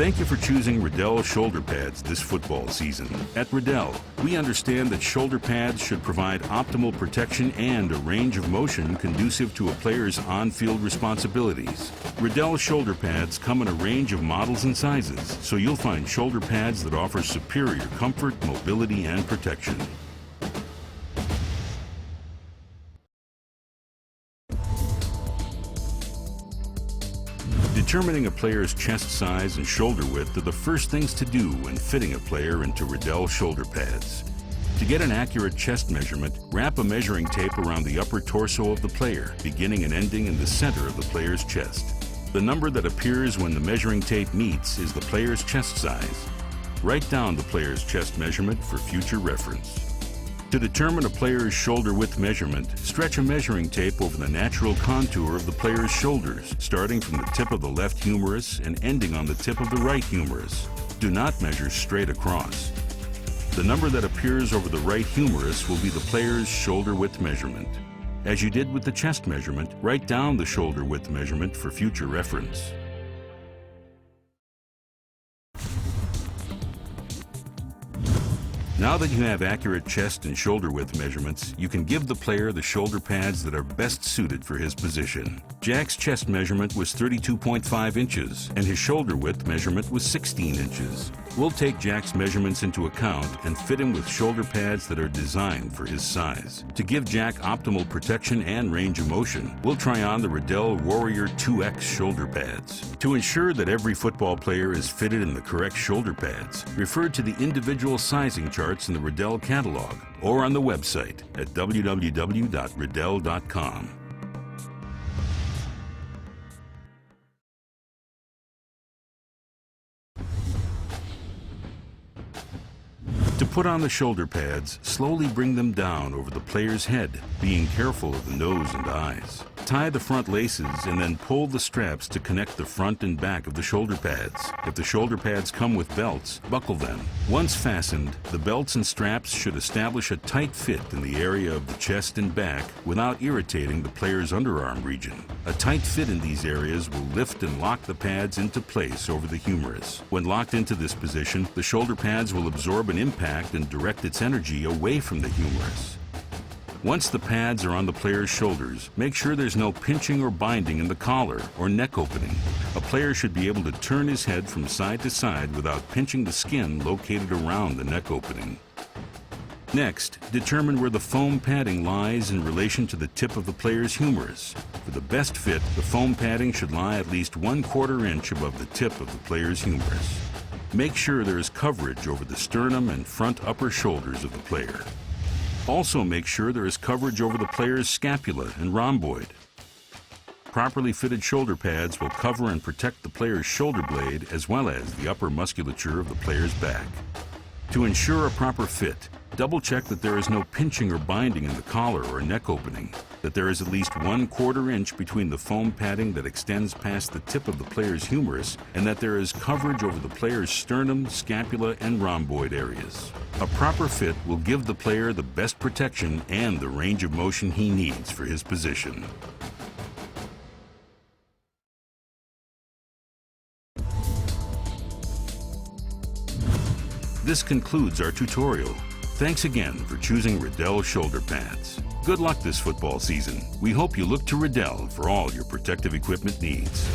Thank you for choosing Riddell shoulder pads this football season. At Riddell, we understand that shoulder pads should provide optimal protection and a range of motion conducive to a player's on-field responsibilities. Riddell shoulder pads come in a range of models and sizes, so you'll find shoulder pads that offer superior comfort, mobility, and protection. Determining a player's chest size and shoulder width are the first things to do when fitting a player into Riddell shoulder pads. To get an accurate chest measurement, wrap a measuring tape around the upper torso of the player, beginning and ending in the center of the player's chest. The number that appears when the measuring tape meets is the player's chest size. Write down the player's chest measurement for future reference. To determine a player's shoulder width measurement, stretch a measuring tape over the natural contour of the player's shoulders, starting from the tip of the left humerus and ending on the tip of the right humerus. Do not measure straight across. The number that appears over the right humerus will be the player's shoulder width measurement. As you did with the chest measurement, write down the shoulder width measurement for future reference. Now that you have accurate chest and shoulder width measurements, you can give the player the shoulder pads that are best suited for his position. Jack's chest measurement was 32.5 inches, and his shoulder width measurement was 16 inches. We'll take Jack's measurements into account and fit him with shoulder pads that are designed for his size. To give Jack optimal protection and range of motion, we'll try on the Riddell Warrior 2X shoulder pads. To ensure that every football player is fitted in the correct shoulder pads, refer to the individual sizing charts in the Riddell catalog or on the website at www.riddell.com. To put on the shoulder pads, slowly bring them down over the player's head, being careful of the nose and eyes. Tie the front laces and then pull the straps to connect the front and back of the shoulder pads. If the shoulder pads come with belts, buckle them. Once fastened, the belts and straps should establish a tight fit in the area of the chest and back without irritating the player's underarm region. A tight fit in these areas will lift and lock the pads into place over the humerus. When locked into this position, the shoulder pads will absorb an impact and direct its energy away from the humerus. Once the pads are on the player's shoulders, make sure there's no pinching or binding in the collar or neck opening. A player should be able to turn his head from side to side without pinching the skin located around the neck opening. Next, determine where the foam padding lies in relation to the tip of the player's humerus. For the best fit, the foam padding should lie at least 1/4 inch above the tip of the player's humerus. Make sure there is coverage over the sternum and front upper shoulders of the player. Also make sure there is coverage over the player's scapula and rhomboid. Properly fitted shoulder pads will cover and protect the player's shoulder blade as well as the upper musculature of the player's back. To ensure a proper fit, double-check that there is no pinching or binding in the collar or neck opening, that there is at least 1/4 inch between the foam padding that extends past the tip of the player's humerus, and that there is coverage over the player's sternum, scapula, and rhomboid areas. A proper fit will give the player the best protection and the range of motion he needs for his position. This concludes our tutorial. Thanks again for choosing Riddell shoulder pads. Good luck this football season. We hope you look to Riddell for all your protective equipment needs.